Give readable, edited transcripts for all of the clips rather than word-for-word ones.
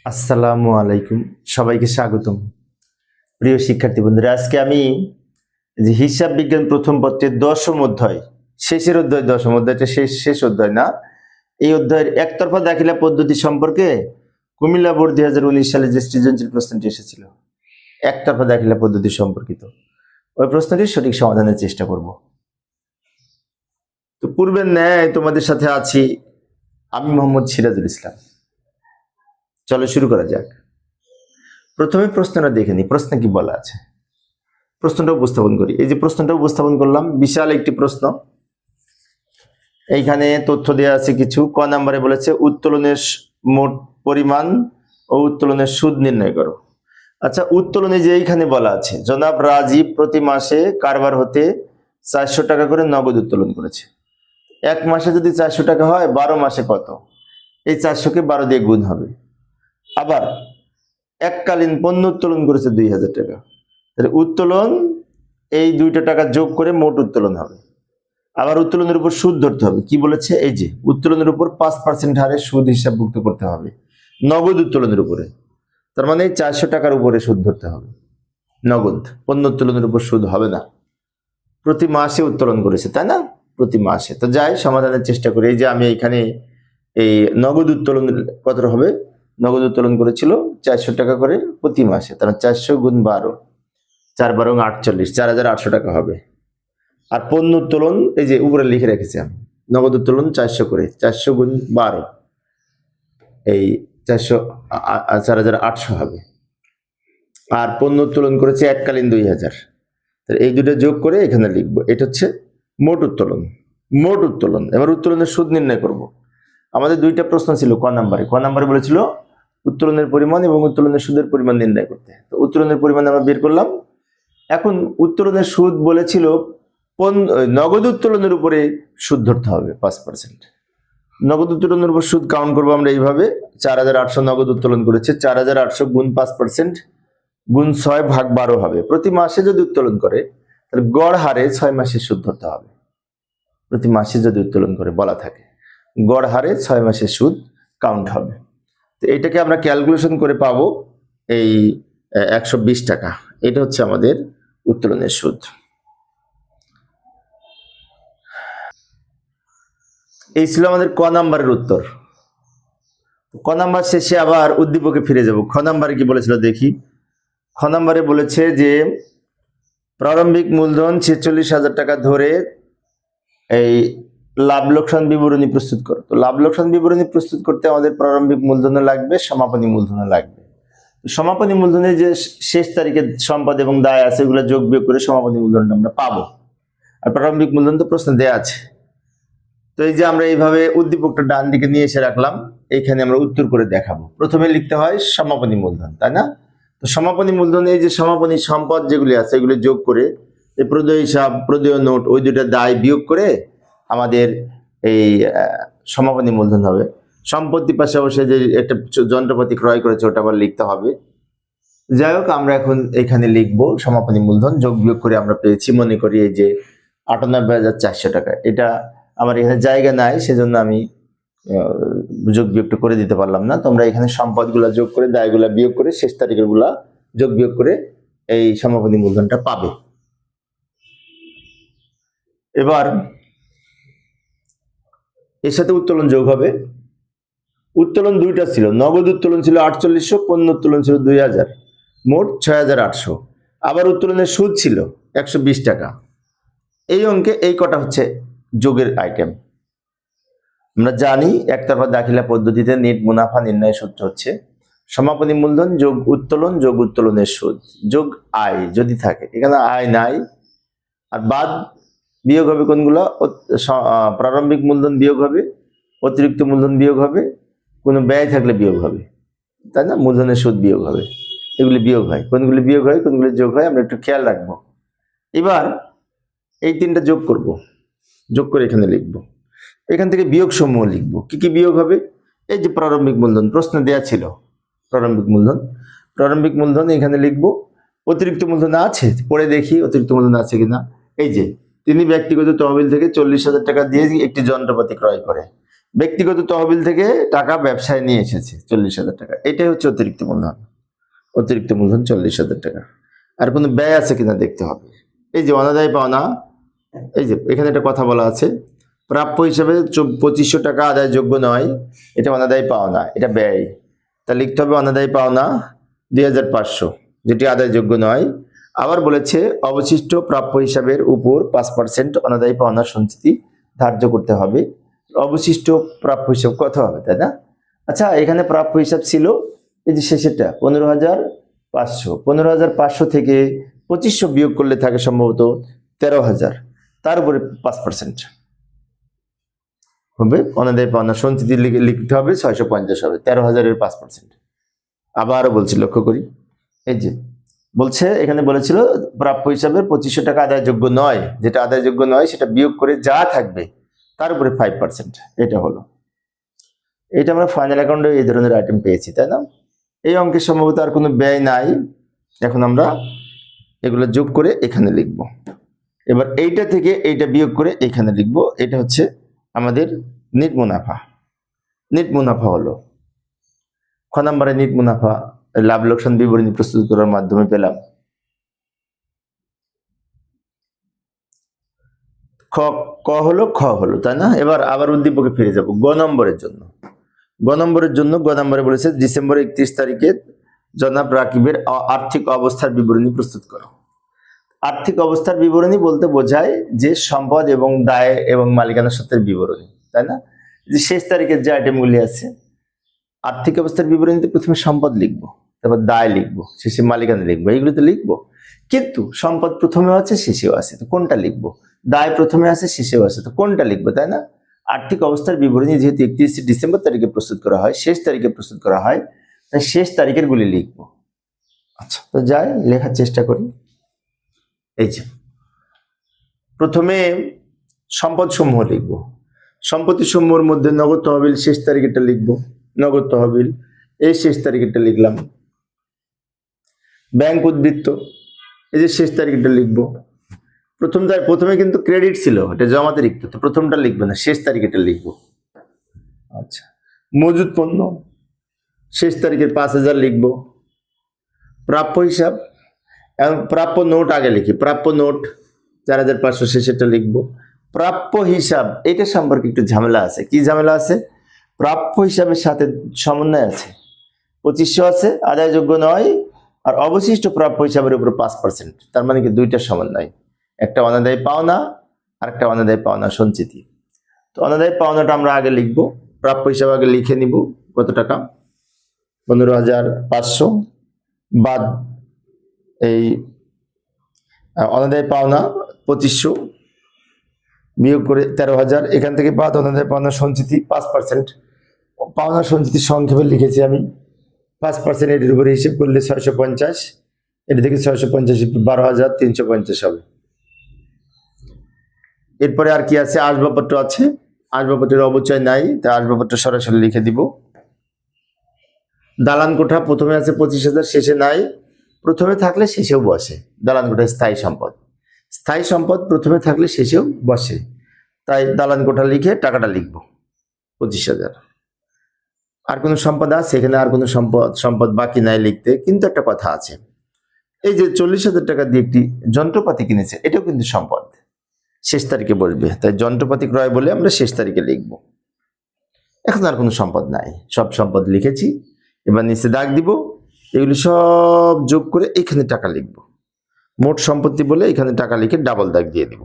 আসসালামু আলাইকুম, সবাইকে স্বাগতম। প্রিয় শিক্ষার্থী বন্ধুরা, আজকে আমি যে হিসাব বিজ্ঞান প্রথম পত্রের দশম অধ্যায়, শেষের অধ্যায়, দশম অধ্যায়টা শেষ শেষ অধ্যায় না, এই অধ্যায়ের একতরফা দাখিলা পদ্ধতি সম্পর্কে কুমিল্লা বোর্ড 2019 সালে যে সৃজনশীল প্রশ্নটি এসেছিল, একতরফা দাখিলা পদ্ধতি সম্পর্কিত, ওই প্রশ্নটির সঠিক সমাধানের চেষ্টা করব। তো পূর্বের ন্যায় তোমাদের সাথে আছি আমি, মোহাম্মদ সিরাজুল ইসলাম। চলো শুরু করা যাক। প্রথমে প্রশ্নটা দেখে নিই, প্রশ্নে কি বলা আছে, প্রশ্নটা উপস্থাপন করি। এই যে প্রশ্নটা উপস্থাপন করলাম, বিশাল একটি প্রশ্ন। এইখানে তথ্য দেওয়া আছে কিছু। ক নাম্বারে বলেছে উত্তোলনের মোট পরিমাণ ও উত্তোলনের সুদ নির্ণয় করো। আচ্ছা, উত্তোলনে যে এইখানে বলা আছে, জনাব রাজীব প্রতি মাসে কারবার হতে 400 টাকা করে নগদ উত্তোলন করেছে। এক মাসে যদি 400 টাকা হয়, 12 মাসে কত? এই 400-কে 12 দিয়ে গুণ হবে। আবার এককালীন পণ্য উত্তোলন করেছে 2000 টাকা, তাহলে উত্তোলন এই দুইটা টাকা যোগ করে মোট উত্তোলন হবে। আবার উত্তোলনের উপর সুদ ধরতে হবে। কি বলেছে? এই যে উত্তোলনের উপর 5% হারে সুদ হিসাবভুক্ত করতে হবে নগদ উত্তোলনের উপরে। তার মানে 400 টাকার উপরে সুদ ধরতে হবে নগদ, পণ্য উত্তোলনের উপর সুদ হবে না। প্রতি মাসে উত্তোলন করেছে, তাই না? প্রতি মাসে। তো যাই সমাধানের চেষ্টা করি। এই যে আমি এখানে এই নগদ উত্তোলন কত হবে, নগদ উত্তোলন করেছিল 400 টাকা করে প্রতি মাসে, তাহলে 400 গুণ 12, 4 48, 4800 টাকা হবে। আর পণ্য উত্তোলন এই যে উপরে লিখে রেখেছি আমি, নগদ উত্তোলন 400 করে, 400 গুণ 12, এই 400 4800 হবে। আর পণ্য উত্তোলন করেছে এককালীন 2000, তাহলে এই দুটো যোগ করে এখানে লিখবো। এটা হচ্ছে মোট উত্তোলন। মোট উত্তোলন। এবার উত্তোলনের সুদ নির্ণয় করব। আমাদের দুইটা প্রশ্ন ছিল ক নাম্বারে বলেছিল উত্তোলনের পরিমাণ এবং উত্তোলনের সুদের পরিমাণ নির্ণয় করতে। তো উত্তোলনের পরিমাণ আমরা বের করলাম। এখন উত্তোলনের সুদ বলেছিল নগদ উত্তোলনের উপরে সুদ ধরতে হবে 5%। নগদ উত্তোলনের উপর সুদ কাউন্ট করবো আমরা এইভাবে। 4800 নগদ উত্তোলন করেছে, 4800 গুণ 5% গুণ 6 ভাগ 12 হবে। প্রতি মাসে যদি উত্তোলন করে তাহলে গড় হারে 6 মাসের সুদ ধরতে হবে। প্রতি মাসে যদি উত্তোলন করে বলা থাকে, গড় হারে 6 মাসের সুদ কাউন্ট হবে। তো এটাকে আমরা ক্যালকুলেশন করে পাবো এই 120 টাকা। এটা হচ্ছে আমাদের উত্তোলনের সুদ। এই ছিল আমাদের ক নাম্বারের উত্তর। ক নাম্বার শেষে আবার উদ্দীপকে ফিরে যাব। খ নাম্বারে কি বলেছিল দেখি। খ নাম্বারে বলেছে যে প্রারম্ভিক মূলধন 46,000 টাকা ধরে এই লাভ লোকসান বিবরণী প্রস্তুত করো। তো লাভ লোকসান বিবরণী প্রস্তুত করতে আমাদের প্রারম্ভিক মূলধনও লাগবে, সমাপনী মূলধনও লাগবে। সমাপনী মূলধনে যে শেষ তারিখে সম্পদ এবং দায় আছে, এগুলো যোগ বিয়োগ করে সমাপনী মূলধনটা আমরা পাবো। আর প্রারম্ভিক মূলধন তো প্রশ্ন দেয়া আছে। তো এই যে আমরা এইভাবে উদ্দীপকটা ডান দিকে নিয়ে এসে রাখলাম, এইখানে আমরা উত্তর করে দেখাবো। প্রথমে লিখতে হয় সমাপনী মূলধন, তাই না? তো সমাপনী মূলধন, এই যে সমাপনী সম্পদ যেগুলি আছে এগুলো যোগ করে এই প্রদেয় হিসাব, প্রদেয় নোট, ওই দুইটা দায় বিয়োগ করে আমাদের এই সমাপনী মূলধন হবে। সম্পত্তি পাশে অবশ্যই যে একটা যন্ত্রপাতি ক্রয় করেছে ওটা আবার লিখতে হবে। যাই হোক, আমরা এখন এখানে লিখবো সমাপনী মূলধন, যোগ বিয়োগ করে আমরা পেয়েছি, মনে করি এই যে 98,400 টাকা। এটা আমার এখানে জায়গা নাই, সেজন্য আমি যোগ বিয়োগটা করে দিতে পারলাম না। তোমরা এখানে সম্পদগুলা যোগ করে, দায়গুলা বিয়োগ করে, শেষ তারিখের গুলা যোগ বিয়োগ করে এই সমাপনী মূলধনটা পাবে। এবার এর সাথে উত্তোলন যোগ হবে। উত্তোলন দুইটা ছিল, নগদ উত্তোলন ছিল 4800, পণ্য উত্তোলন ছিল 2000, মোট 6800। আবার উত্তোলনের সুদ ছিল 120 টাকা। এই অঙ্কে এই কটা হচ্ছে যোগের আইটেম। আমরা জানি একতরফা দাখিলা পদ্ধতিতে নেট মুনাফা নির্ণয়ের সূত্র হচ্ছে সমাপনী মূলধন যোগ উত্তোলন যোগ উত্তোলনের সুদ যোগ আয় যদি থাকে। এখানে আয় নাই, আর বাদ বিয়োগ হবে কোনগুলো? প্রারম্ভিক মূলধন বিয়োগ হবে, অতিরিক্ত মূলধন বিয়োগ হবে, কোনো ব্যয় থাকলে বিয়োগ হবে, তাই না? মূলধনের সুদ বিয়োগ হবে। এগুলি বিয়োগ হয়, কোনগুলি বিয়োগ হয় কোনগুলি যোগ হয় আমরা একটু খেয়াল রাখবো। এবার এই তিনটা যোগ করব, যোগ করে এখানে লিখবো। এখান থেকে বিয়োগ সমূহ লিখবো। কি কি বিয়োগ হবে? এই যে প্রারম্ভিক মূলধন প্রশ্ন দেয়া ছিল, প্রারম্ভিক মূলধন এখানে লিখবো। অতিরিক্ত মূলধন আছে, পড়ে দেখি অতিরিক্ত মূলধন আছে কিনা। এই যে তিনি ব্যক্তিগত তহবিল থেকে 40,000 টাকা দিয়ে একটি যন্ত্রপাতি ক্রয় করে, ব্যক্তিগত তহবিল থেকে টাকা ব্যবসায় নিয়ে এসেছে 40,000 টাকা, এটাই হচ্ছে অতিরিক্ত মূলধন। অতিরিক্ত মূলধন 40,000 টাকা। আর কোনো ব্যয় আছে কিনা দেখতে হবে। এই যে অনাদায় পাওনা, এই যে এখানে একটা কথা বলা আছে, প্রাপ্য হিসাবে 2500 টাকা আদায়যোগ্য নয়, এটা অনাদায় পাওনা, এটা ব্যয়। তা লিখতে হবে অনাদায় পাওনা 2500, যেটি আদায়যোগ্য নয়। আবার বলেছে অবশিষ্ট প্রাপ্য হিসাবের উপর 5% অনাদায় পাওনা সঞ্চিতি ধার্য করতে হবে। অবশিষ্ট প্রাপ্য হিসাব কত হবে, তাই না? আচ্ছা, এখানে প্রাপ্য হিসাব ছিল এই যে শেষেরটা 15,500, 15,500 থেকে 2500 বিয়োগ করলে থাকে সম্ভবত 13,000, তার উপরে 5% হবে অনাদায় পাওনা সঞ্চিতি, লিখতে হবে 650 হবে, 13,000 এর 5%। আবারও বলছি, লক্ষ্য করি, এই যে বলছে এখানে বলেছিল প্রাপ্য হিসাবে 2500 টাকা আদায়যোগ্য নয়, যেটা আদায়যোগ্য নয় সেটা বিয়োগ করে যা থাকবে তার উপরে 5%, এটা হলো। এটা আমরা ফাইনাল অ্যাকাউন্টে এই ধরনের আইটেম পেয়েছি, তাই না? এই অঙ্কের সম্ভবত আর কোনো ব্যয় নাই। এখন আমরা এগুলো যোগ করে এখানে লিখব। এবার এইটা থেকে এইটা বিয়োগ করে এখানে লিখব। এটা হচ্ছে আমাদের নেট মুনাফা। নেট মুনাফা হলো খ নম্বরে নেট মুনাফা লাভ লোকসান বিবরণী প্রস্তুত করার মাধ্যমে পেলাম। ক হলো, খ হলো, তাই না? এবার আবার উদ্দীপকে ফিরে যাব। গ নম্বরের জন্য, গ নম্বরে বলেছে ডিসেম্বর 31 তারিখে জনাব রাকিবের আর্থিক অবস্থার বিবরণী প্রস্তুত করো। আর্থিক অবস্থার বিবরণী বলতে বোঝায় যে সম্পদ এবং দায় এবং মালিকানা সত্ত্বের বিবরণী, তাই না? যে শেষ তারিখের যে আইটেমগুলি আছে, আর্থিক অবস্থার বিবরণীতে প্রথমে সম্পদ লিখবো, তারপর দায় লিখবো, শেষে মালিকানা লিখবো, এইগুলো তো লিখবো। কিন্তু সম্পদ প্রথমেও আছে শেষেও আছে, তো কোনটা লিখবো? দায় প্রথমে আছে শেষেও আছে, তো কোনটা লিখবো, তাই না? আর্থিক অবস্থার বিবরণী যেহেতু 31 ডিসেম্বর তারিখে প্রস্তুত করা হয়, শেষ তারিখে প্রস্তুত করা হয়, তাই শেষ তারিখের গুলি লিখবো। আচ্ছা, তো যাই লেখার চেষ্টা করি। এই যে প্রথমে সম্পদ সমূহ লিখবো। সম্পত্তি সমূহের মধ্যে নগদ তহবিল শেষ তারিখেরটা লিখবো, নগদ তহবিল এই শেষ তারিখেরটা লিখলাম। ব্যাংক উদ্বৃত্ত এই যে শেষ তারিখেরটা লিখবো। প্রথমে কিন্তু ক্রেডিট ছিল, এটা জমাতে লিখতো, তো প্রথমটা লিখবো না, শেষ তারিখেরটা লিখবো। আচ্ছা, মজুদ পণ্য শেষ তারিখের 5,000 লিখবো। প্রাপ্য হিসাব, প্রাপ্য নোট আগে লিখি, প্রাপ্য নোট 4,500 শেষেরটা লিখবো। প্রাপ্য হিসাব এটা সম্পর্কে একটু ঝামেলা আছে। কি ঝামেলা আছে? প্রাপ্য হিসাবের সাথে সমন্বয় আছে, 2500 আছে আদায়যোগ্য নয়, আর অবশিষ্ট প্রাপ্য হিসাবের উপর 5%, তার মানে কি দুইটা সমন্বয়, একটা অনাদায় পাওনা আর একটা অনাদায় পাওনা সঞ্চিতি। তো অনাদায় পাওনাটা আমরা আগে লিখবো, প্রাপ্য হিসাবে আগে লিখে নিব কত টাকা, 15,500 বাদ এই অনাদায় পাওনা 2500 বিয়োগ করে 13,000, এখান থেকে বাদ অনাদায় পাওনা সঞ্চিতি 5%। পাওনা সঞ্চিতি সংক্ষেপে লিখেছি আমি 5%, এটির উপরে হিসেব করলে 650, এটি থেকে 650 12,350 হবে। এরপরে আর কি আছে? আসবাবপত্র আছে, আসবাবপত্রের অবচয় নাই, তাই আসবাবপত্র সরাসরি লিখে দিব। দালান কোঠা প্রথমে আছে 25,000, শেষে নাই, প্রথমে থাকলে শেষেও বসে। দালান কোঠা স্থায়ী সম্পদ, স্থায়ী সম্পদ প্রথমে থাকলে শেষেও বসে, তাই দালান কোঠা লিখে টাকাটা লিখব 25,000। আর কোনো সম্পদ আছে এখানে? আর কোনো সম্পদ বাকি নাই লিখতে, কিন্তু একটা কথা আছে, এই যে 40,000 টাকা দিয়ে একটি যন্ত্রপাতি কিনেছে, এটাও কিন্তু সম্পদ, শেষ তারিখে বলবে, তাই যন্ত্রপাতি ক্রয় বলে আমরা শেষ তারিখে লিখব। এখন আর কোনো সম্পদ নাই, সব সম্পদ লিখেছি। এবার নিচে দাগ দিব, এগুলি সব যোগ করে এখানে টাকা লিখব। মোট সম্পত্তি বলে এখানে টাকা লিখে ডাবল দাগ দিয়ে দিব।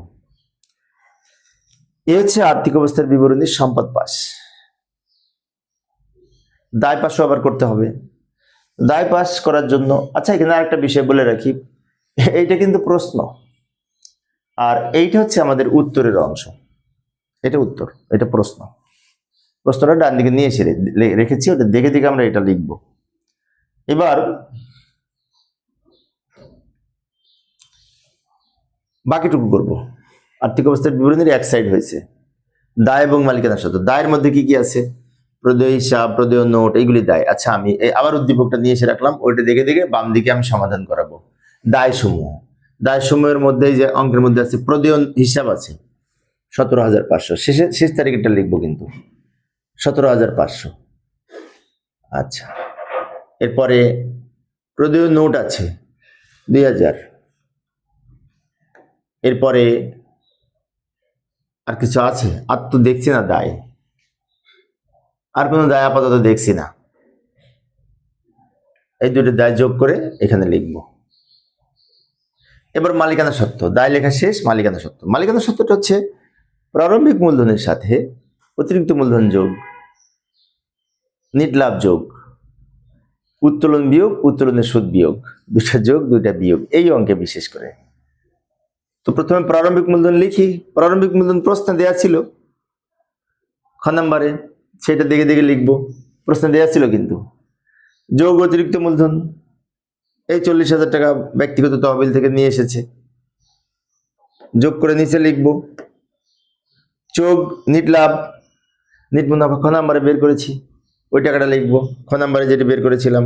এ হচ্ছে আর্থিক অবস্থার বিবরণী সম্পদ পাশ। দায় পাশও আবার করতে হবে। দায় পাশ করার জন্য, আচ্ছা এখানে আরেকটা বিষয় বলে রাখি, এইটা কিন্তু প্রশ্ন, আর এইটা হচ্ছে আমাদের উত্তরের অংশ। এটা উত্তর, এটা প্রশ্ন। প্রশ্নটা ডান দিকে নিয়ে এসে রেখেছি, ওটা দেখে দেখে আমরা এটা লিখব। এবার বাকিটুকু করব। আর্থিক অবস্থার বিবরণীর এক সাইড হয়েছে, দায় এবং মালিকানা সত্ত্ব। দায়ের মধ্যে কি কি আছে? প্রদেয় হিসাব, প্রদেয় নোট, এইগুলি দায়। আচ্ছা, আমি আবার উদ্দীপকটা নিয়ে এসে রাখলাম, ওইটা দেখে দেখে বাম দিকে আমি সমাধান করাবো। দায় সমূহ, দায় সমূহের মধ্যে যে অঙ্কের মধ্যে আছে প্রদেয় হিসাব আছে 17,500, শেষ তারিখটা লিখবো কিন্তু 17,500। আচ্ছা, এরপরে প্রদেয় নোট আছে 2,000। এরপরে আর কিছু আছে? আর তো দেখছি না দায়, আর কোনো দায় আপাতত দেখছি না। এই দুটো দায় যোগ করে এখানে লিখব। এবার মালিকানা সত্ত্ব, দায় লেখা শেষ। মালিকানা সত্ত্ব, মালিকানা সত্ত্বটা হচ্ছে প্রারম্ভিক মূলধনের সাথে অতিরিক্ত মূলধন যোগ, নিট লাভ যোগ, উত্তোলন বিয়োগ, উত্তোলনের সুদ বিয়োগ, দুটা যোগ দুইটা বিয়োগ, এই অঙ্কে বিশেষ করে। তো প্রথমে প্রারম্ভিক মূলধন লিখি। প্রারম্ভিক মূলধন প্রশ্নে দেয়া ছিল খ নাম্বারে, সেটা দেখে দেখে লিখবো। প্রশ্নে দেয়া ছিল কিন্তু। যোগ অতিরিক্ত মূলধন, এই 40,000 টাকা ব্যক্তিগত তহবিল থেকে নিয়ে এসেছে, যোগ করে নিচে লিখবো। যোগ নিট লাভ, নিট মুনাফা খ নাম্বারে বের করেছি, ওই টাকাটা লিখবো। খ নাম্বারে যেটা বের করেছিলাম,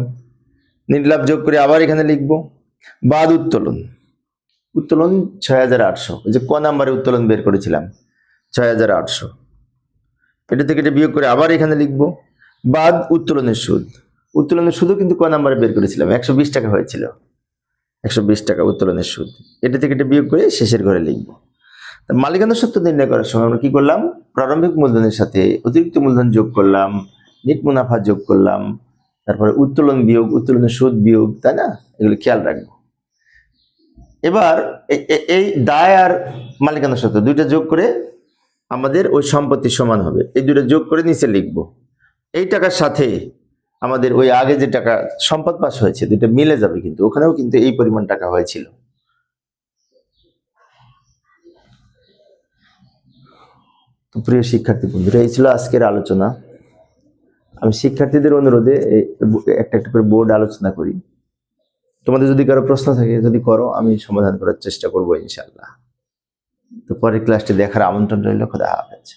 নিট লাভ যোগ করে আবার এখানে লিখবো। বাদ উত্তোলন, উত্তোলন 6,800, ওই যে ক নাম্বারে উত্তোলন বের করেছিলাম 6,800, এটা থেকে এটা বিয়োগ করে আবার এখানে লিখবো। বাদ উত্তোলনের সুদ, উত্তোলনের সুদও কিন্তু ক নাম্বারে বের করেছিলাম, 120 টাকা হয়েছিল, 120 টাকা উত্তোলনের সুদ, এটা থেকে এটা বিয়োগ করে শেষের ঘরে লিখবো। মালিকানা সত্ত্ব নির্ণয় করার সময় আমরা কি করলাম? প্রারম্ভিক মূলধনের সাথে অতিরিক্ত মূলধন যোগ করলাম, নিট মুনাফা যোগ করলাম, তারপরে উত্তোলন বিয়োগ, উত্তোলনের সুদ বিয়োগ, তাই না? এগুলো খেয়াল রাখবো। এবার এই দায় আর মালিকানা সত্ত্ব দুইটা যোগ করে আমাদের ওই সম্পত্তি সমান হবে, এই দুটো যোগ করে নিচে লিখবো। এই টাকার সাথে আমাদের ওই আগে যে টাকা সম্পদ পাস হয়েছে দুটো মিলে যাবে, কিন্তু ওখানেও কিন্তু এই পরিমাণ টাকা হয়েছিল। তো প্রিয় শিক্ষার্থী বন্ধুরা, এই ছিল আজকের আলোচনা। আমি শিক্ষার্থীদের অনুরোধে একটা একটা করে বোর্ড আলোচনা করি। তোমাদের যদি কারো প্রশ্ন থাকে যদি করো, আমি সমাধান করার চেষ্টা করবো ইনশাআল্লাহ। তো পরের ক্লাসটি দেখার আমন্ত্রণ রইল। খোদা হাফেজ।